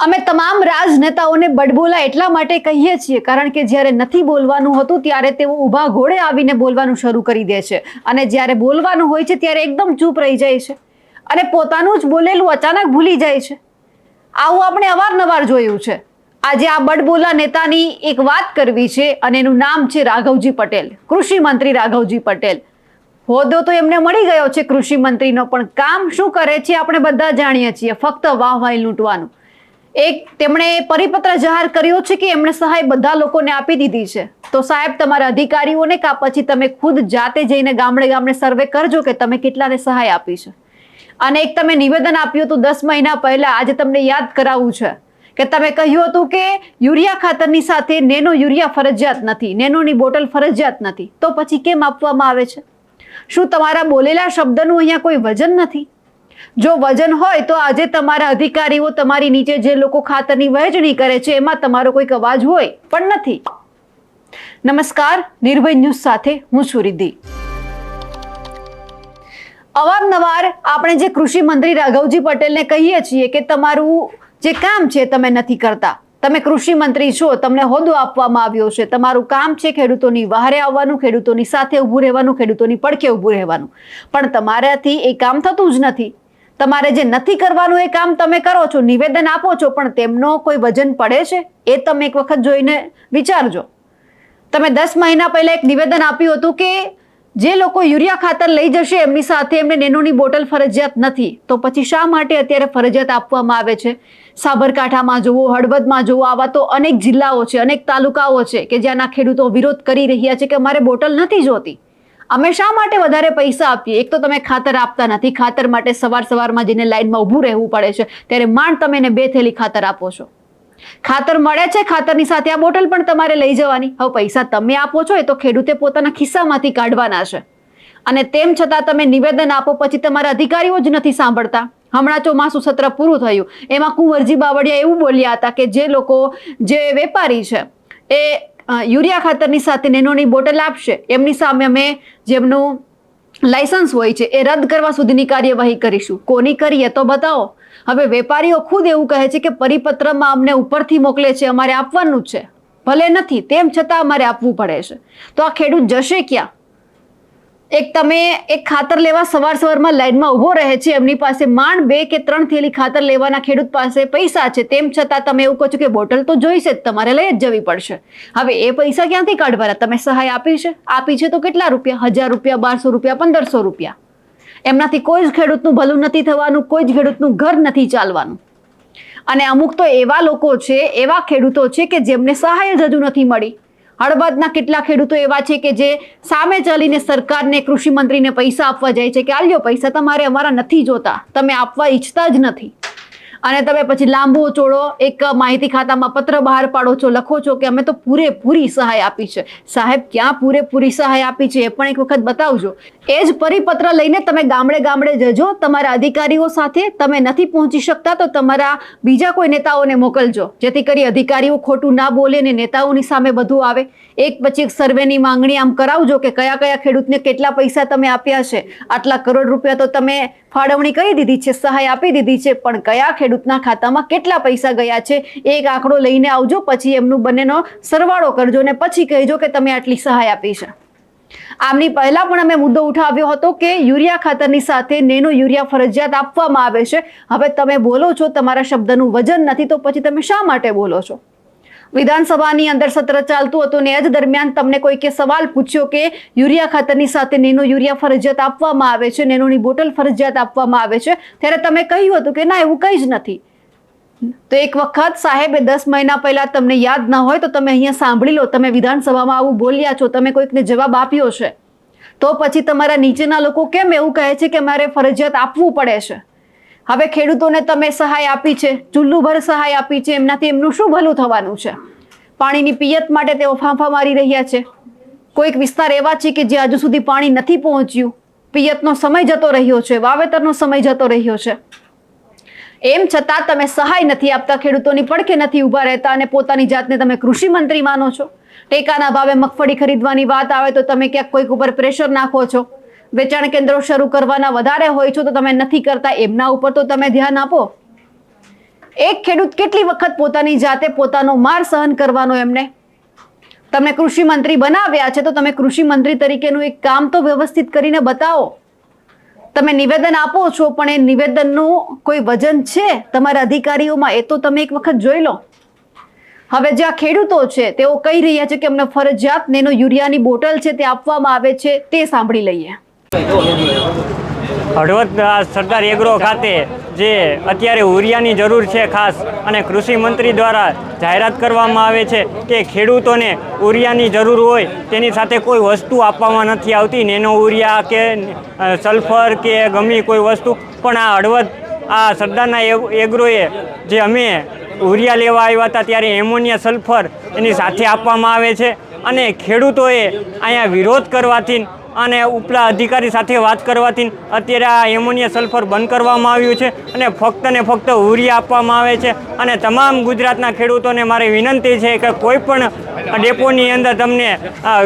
અમે તમામ રાજનેતાઓને બડબોલા એટલા માટે કહીએ છીએ કારણ કે જ્યારે નથી બોલવાનું હોતું ત્યારે તેઓ ઊભા ઘોડે આવીને બોલવાનું શરૂ કરી દે છે અને જ્યારે બોલવાનું હોય છે ત્યારે એકદમ ચૂપ રહી જાય છે અને પોતાનું જ બોલેલું અચાનક ભૂલી જાય છે। આવું આપણે અવારનવાર જોયું છે। આજે આ બડબોલા નેતાની એક વાત કરવી છે અને એનું નામ છે રાઘવજી પટેલ, કૃષિ મંત્રી રાઘવજી પટેલ। હોદ્દો તો એમને મળી ગયો છે કૃષિ મંત્રીનો, પણ કામ શું કરે છે આપણે બધા જાણીએ છીએ, ફક્ત વાહવાઈ લૂંટવાનું। એક તેમણે પરિપત્ર જાહેર કર્યો છે કે એમણે સહાય બધા લોકોને આપી દીધી છે। તો સાહેબ તમારા અધિકારીઓને કા પછી તમે ખુદ જાતે જઈને ગામડે ગામડે સર્વે કરજો કે તમે કેટલાને સહાય આપી છે। અને એક તમે નિવેદન આપ્યું હતું 10 મહિના પહેલા, આજે તમને યાદ કરાવવું છે કે તમે કહ્યું હતું કે યુરિયા ખાતરની સાથે નેનો યુરિયા ફરજિયાત નથી, નેનોની બોટલ ફરજિયાત નથી, તો પછી કેમ આપવામાં આવે છે? શું તમારા બોલેલા શબ્દનું અહીંયા કોઈ વજન નથી? જો વજન હોય તો આજે તમારા અધિકારીઓ તમારી નીચે જે લોકો ખાતરની વહેંચણી કરે છે એમાં તમારો કોઈક અવાજ હોય, પણ નથી। નમસ્કાર, નિર્ભય ન્યૂઝ સાથે હું છું રિદ્ધિ। અવારનવાર આપણે જે કૃષિ મંત્રી રાઘવજી પટેલને કહીએ છીએ કે તમારું જે કામ છે તમે નથી કરતા, તમે કૃષિ મંત્રી છો, તમને હોદ્દો આપવામાં આવ્યો છે, તમારું કામ છે ખેડૂતોની વહારે આવવાનું, ખેડૂતોની સાથે ઊભું રહેવાનું, ખેડૂતોની પડખે ઊભું રહેવાનું, પણ તમારાથી એ કામ થતું જ નથી। તમારે જે નથી કરવાનું એ કામ તમે કરો છો, નિવેદન આપો છો, પણ તેમનો કોઈ વજન પડે છે? એ તમે એક વખત જોઈને વિચારજો। તમે 10 મહિના પહેલા એક નિવેદન આપ્યું હતું કે જે લોકો યુરિયા ખાતર લઈ જશે એમની સાથે એમને નેનોની બોટલ ફરજિયાત નથી, તો પછી શા માટે અત્યારે ફરજિયાત આપવામાં આવે છે? સાબરકાંઠામાં જુઓ, હળવદમાં જુઓ, આવા તો અનેક જિલ્લાઓ છે, અનેક તાલુકાઓ છે કે જ્યાંના ખેડૂતો વિરોધ કરી રહ્યા છે કે અમારે બોટલ નથી જોતી, અમે શા માટે વધારે પૈસા આપીએ? એક તો તમે ખાતર આપતા નથી, ખાતર માટે સવારમાં જઈને લાઈનમાં ઊભું રહેવું પડે છે, ત્યારે માંડ તમે એને 2 થેલી ખાતર આપો છો। ખાતર મળે છે, ખાતરની સાથે આ બોટલ પણ તમારે લઈ જવાની। હવે પૈસા તમે આપો છો એ તો ખેડૂતે પોતાના ખિસ્સામાંથી કાઢવાના છે, અને તેમ છતાં તમે નિવેદન આપો પછી તમારા અધિકારીઓ જ નથી સાંભળતા। હમણાં ચોમાસું સત્ર પૂરું થયું, એમાં કુંવરજી બાવળિયા એવું બોલ્યા હતા કે જે લોકો, જે વેપારી છે એ યુરિયા ખાતરની સાથે નેનોની બોટલ આપશે એમની સામે અમે જેમનું લાયસન્સ હોય છે એ રદ કરવા સુધીની કાર્યવાહી કરીશું। કોની કરીએ તો બતાવો। હવે વેપારીઓ ખુદ એવું કહે છે કે પરિપત્રમાં અમને ઉપરથી મોકલે છે, અમારે આપવાનું જ છે, ભલે નથી તેમ છતાં અમારે આપવું પડે છે, તો આ ખેડૂત જશે ક્યાં? એક તમે એક ખાતર લેવા સવારમાં લાઈનમાં ઊભો રહે છે, એમની પાસે માંડ 2 કે 3 થેલી ખાતર લેવાના ખેડૂત પાસે પૈસા છે, તેમ છતાં તમે એવું કહો છો કે બોટલ તો જોઈશે જ, તમારે લઈ જ જવી પડશે। હવે એ પૈસા ક્યાંથી કાઢવાના? તમે સહાય આપી છે તો કેટલા રૂપિયા? 1000 રૂપિયા, 1200 રૂપિયા, 1500 રૂપિયા। એમનાથી કોઈ જ ખેડૂતનું ભલું નથી થવાનું, કોઈ જ ખેડૂતનું ઘર નથી ચાલવાનું। અને અમુક તો એવા લોકો છે, એવા ખેડૂતો છે કે જેમને સહાય જ હજુ નથી મળી। હળવદના કેટલા ખેડૂતો એવા છે કે જે સામે ચાલીને સરકારને, કૃષિ મંત્રીને પૈસા આપવા જાય છે કે આલ્યો પૈસા, તમારે અમારા નથી જોતા, તમે આપવા ઈચ્છતા જ નથી। અને તમે પછી લાંબો ચોળો એક માહિતી ખાતામાં પત્ર બહાર પાડો છો, લખો છો કે અમે તો પૂરેપૂરી સહાય આપી છે। સાહેબ, ક્યાં પૂરેપૂરી સહાય આપી છે એ પણ એક વખત બતાવજો। એ જ પરિપત્ર લઈને તમે ગામડે ગામડે જજો તમારા અધિકારીઓ સાથે, તમે નથી પહોંચી શકતા તો તમારા બીજા કોઈ નેતાઓને મોકલજો, જેથી કરી અધિકારીઓ ખોટું ના બોલે ને નેતાઓની સામે બધું આવે। એક પછી એક સર્વેની માંગણી આમ કરાવજો કે કયા કયા ખેડૂતને કેટલા પૈસા તમે આપ્યા છે, આટલા કરોડ રૂપિયા તો તમે ફાળવણી કરી દીધી છે, સહાય આપી દીધી છે, પણ કયા ખેડૂતના ખાતામાં કેટલા પૈસા ગયા છે એક આંકડો લઈને આવજો, પછી એમનું બંનેનો સરવાળો કરજો ને પછી કહેજો કે તમે આટલી સહાય આપી છે। આમની પહેલા પણ અમે મુદ્દો ઉઠાવ્યો હતો કે યુરિયા ખાતરની સાથે નેનો યુરિયા ફરજિયાત આપવામાં આવે છે। હવે તમે બોલો છો તમારા શબ્દનું વજન નથી, તો પછી તમે શા માટે બોલો છો? વિધાનસભાની અંદર સત્ર ચાલતું હતું ને એ જ દરમિયાન તમને કોઈકે સવાલ પૂછ્યો કે યુરિયા ખાતરની સાથે નેનો યુરિયા ફરજિયાત આપવામાં આવે છે, નેનોની બોટલ ફરજિયાત આપવામાં આવે છે, ત્યારે તમે કહ્યું હતું કે ના એવું કંઈ જ નથી। તો એક વખત સાહેબે 10 મહિના પહેલા તમને યાદ ન હોય તો તમે અહીંયા સાંભળી લો, તમે વિધાનસભામાં આવું બોલ્યા છો, તમે કોઈકને જવાબ આપ્યો છે, તો પછી તમારા નીચેના લોકો કેમ એવું કહે છે કે મારે ફરજિયાત આપવું પડે છે? હવે ખેડૂતોને તમે સહાય આપી છે, ચુલ્લુભર સહાય આપી છે, એમનાથી એમનું શું ભલું થવાનું છે? પાણીની પિયત માટે તેઓ ફાંફા મારી રહ્યા છે। કોઈક વિસ્તાર એવા છે કે જ્યાં હજુ સુધી પાણી નથી પહોંચ્યું, પિયતનો સમય જતો રહ્યો છે, વાવેતરનો સમય જતો રહ્યો છે, એમ છતાં તમે સહાય નથી આપતા, ખેડૂતોની પડખે નથી ઊભા રહેતા અને પોતાની જાતને તમે કૃષિ મંત્રી માનો છો। ટેકાના ભાવે મગફળી ખરીદવાની વાત આવે તો તમે ક્યાંક કોઈક ઉપર પ્રેશર નાખો છો, વેચાણ કેન્દ્રો શરૂ કરવાના વધારે હોય છો તો તમે નથી કરતા, એમના ઉપર તો તમે ધ્યાન આપો। એક ખેડૂત કેટલી વખત પોતાની જાતે પોતાનો માર સહન કરવાનો એમને? તમને કૃષિ મંત્રી બનાવ્યા છે તો તમે કૃષિ મંત્રી તરીકેનું એક કામ તો વ્યવસ્થિત કરીને બતાવો. તમે નિવેદન આપો છો પણ એ નિવેદનનું કોઈ વજન છે તમારા અધિકારીઓમાં? એ તો તમે એક વખત જોઈ લો. હવે જે આ ખેડૂતો છે તેઓ કહી રહ્યા છે કે અમને ફરજિયાત નેનો યુરિયાની બોટલ છે તે આપવામાં આવે છે, તે સાંભળી લઈએ. હળવદ સરદાર એગ્રો ખાતે જે અત્યારે યુરિયાની જરૂર છે ખાસ, અને કૃષિ મંત્રી દ્વારા જાહેરાત કરવામાં આવે છે કે ખેડૂતોને યુરિયાની જરૂર હોય તેની સાથે કોઈ વસ્તુ આપવામાં નથી આવતી, નેનો યુરિયા કે સલ્ફર કે ગમે કોઈ વસ્તુ. પણ આ હળવદ આ સરદારના એગ્રોએ જે અમે યુરિયા લેવા આવ્યા હતા ત્યારે એમોનિયા સલ્ફર એની સાથે આપવામાં આવે છે, અને ખેડૂતોએ અહીંયા વિરોધ કરવાથી અને ઉપલા અધિકારી સાથે વાત કરવાથી અત્યારે આ એમોનિયા સલ્ફર બંધ કરવામાં આવ્યું છે અને ફક્ત યુરિયા આપવામાં આવે છે. અને તમામ ગુજરાતના ખેડૂતોને મારી વિનંતી છે કે કોઈ પણ ડેપોની અંદર તમને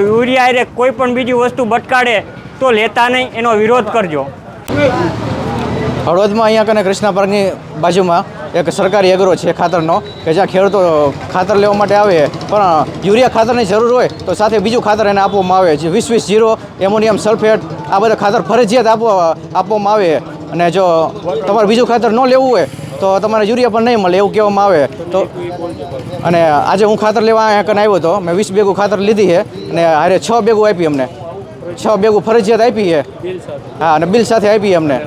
યુરિયા કોઈ પણ બીજી વસ્તુ ભટકાડે તો લેતા નહીં, એનો વિરોધ કરજો. હળવદમાં અહીંયા કને કૃષ્ણા પાર્કની બાજુમાં એક સરકારી એગ્રો છે ખાતરનો, કે જ્યાં ખેડૂતો ખાતર લેવા માટે આવે પણ યુરિયા ખાતરની જરૂર હોય તો સાથે બીજું ખાતર એને આપવામાં આવે છે. 20-20-0 એમોનિયમ સલ્ફેટ આ બધા ખાતર ફરજિયાત આપવામાં આવે, અને જો તમારે બીજું ખાતર ન લેવું હોય તો તમારે યુરિયા પણ નહીં મળે એવું કહેવામાં આવે. તો અને આજે હું ખાતર લેવા અહીંયા કને આવ્યો હતો, મેં 20 બેગો ખાતર લીધી છે અને હારે 6 બેગો આપી અમને, 6 બેગો ફરજિયાત આપી છે. હા, અને બિલ સાથે આપી અમને.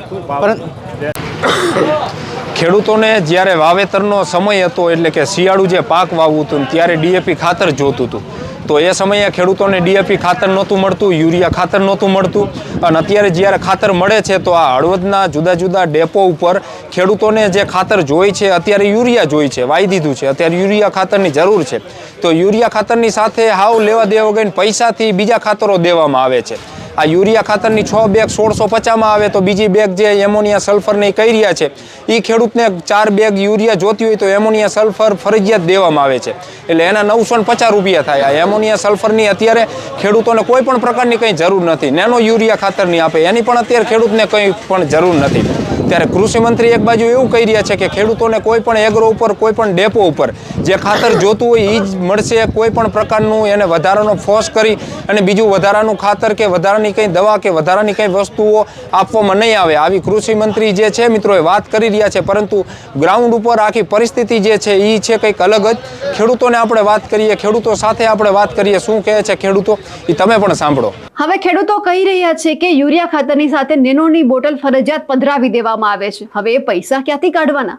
ખેડૂતોને જ્યારે વાવેતરનો સમય હતો, એટલે કે શિયાળુ જે પાક વાવવું હતું ત્યારે ડીએપી ખાતર જોતું હતું, તો એ સમયે ખેડૂતોને ડીએપી ખાતર નહોતું મળતું, યુરિયા ખાતર નહોતું મળતું. અને અત્યારે જ્યારે ખાતર મળે છે તો આ હળવદના જુદા જુદા ડેપો ઉપર ખેડૂતોને જે ખાતર જોઈ છે, અત્યારે યુરિયા જોઈ છે, વાવી દીધું છે, અત્યારે યુરિયા ખાતરની જરૂર છે. તો યુરિયા ખાતરની સાથે હાવ લેવા દેવા વગર પૈસાથી બીજા ખાતરો દેવામાં આવે છે. આ યુરિયા ખાતરની 6 બેગ 1650માં આવે, તો બીજી બેગ જે એમોનિયા સલ્ફરની કહી રહ્યા છે એ ખેડૂતને 4 બેગ યુરિયા જોતી હોય તો એમોનિયા સલ્ફર ફરજિયાત દેવામાં આવે છે, એટલે એના 950 રૂપિયા થાય. આ એમોનિયા સલ્ફરની અત્યારે ખેડૂતોને કોઈ પણ પ્રકારની કંઈ જરૂર નથી. નેનો યુરિયા ખાતરની આપે એની પણ અત્યારે ખેડૂતને કંઈ પણ જરૂર નથી. ત્યારે કૃષિ મંત્રી એક બાજુ એવું કહી રહ્યા છે કે ખેડૂતોને કોઈ પણ એગ્રો ઉપર, કોઈ પણ ડેપો ઉપર જે ખાતર જોતું હોય એ જ મળશે, કોઈ પણ પ્રકારનું એને વધારાનો ફોર્સ કરી અને બીજું વધારાનું ખાતર કે વધારાની કંઈ દવા કે વધારાની કંઈ વસ્તુઓ આપવામાં નહીં આવે, આવી કૃષિ મંત્રી જે છે મિત્રો એ વાત કરી રહ્યા છે. પરંતુ ગ્રાઉન્ડ ઉપર આખી પરિસ્થિતિ જે છે એ છે કંઈક અલગ જ. ખેડૂતોને આપણે વાત કરીએ, ખેડૂતો સાથે આપણે વાત કરીએ, શું કહે છે ખેડૂતો એ તમે પણ સાંભળો. હવે ખેડૂતો કહી રહ્યા છે કે યુરિયા ખાતરની સાથે નેનોની બોટલ ફરજિયાત પધરાવી દેવામાં આવે છે. હવે એ પૈસા ક્યાંથી કાઢવાના?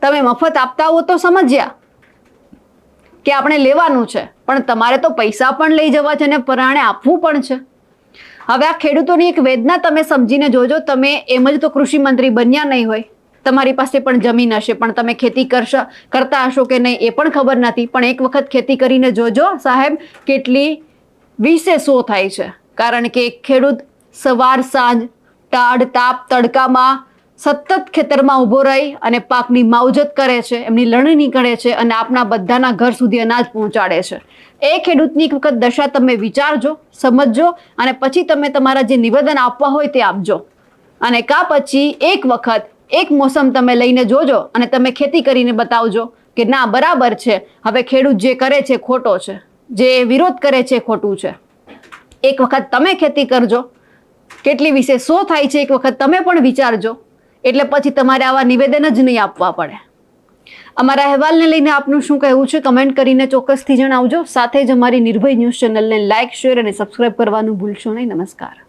તમે મફત આપતા હો તો સમજ્યા કે આપણે લેવાનું છે, પણ તમારે તો પૈસા પણ લઈ જવા છે અને પરાણે આપવું પણ છે. હવે આ ખેડૂતોની એક વેદના તમે સમજીને જોજો. તમે એમ જ તો કૃષિ મંત્રી બન્યા નહીં હોય, તમારી પાસે પણ જમીન હશે, પણ તમે ખેતી કરતા હશો કે નહીં એ પણ ખબર નથી. પણ એક વખત ખેતી કરીને જોજો સાહેબ, કેટલી વિશે સો થાય છે. કારણ કે એક ખેડૂત સવાર સાંજ ટાઢ તાપ તડકામાં સતત ખેતરમાં ઊભો રહી અને પાકની માવજત કરે છે, એમની લણણી કરે છે અને આપણા બધાના ઘર સુધી અનાજ પહોંચાડે છે. એ ખેડૂતની એક વખત દશા તમે વિચારજો, સમજજો, અને પછી તમે તમારા જે નિવેદન આપવા હોય તે આપજો. અને કા પછી એક વખત એક મોસમ તમે લઈને જોજો અને તમે ખેતી કરીને બતાવજો કે ના બરાબર છે, હવે ખેડૂત જે કરે છે ખોટો છે, જે વિરોધ કરે છે ખોટું છે. એક વખત તમે ખેતી કરજો, કેટલી વિશે સો થાય છે એક વખત તમે પણ વિચારજો, એટલે પછી તમારે આવા નિવેદન જ નહીં આપવા પડે. અમારા અહેવાલને લઈને આપનું શું કહેવું છે કમેન્ટ કરીને ચોક્કસથી જણાવજો. સાથે જ અમારી નિર્ભય ન્યૂઝ ચેનલને લાઇક, શેર અને સબસ્ક્રાઇબ કરવાનું ભૂલશો નહીં. નમસ્કાર.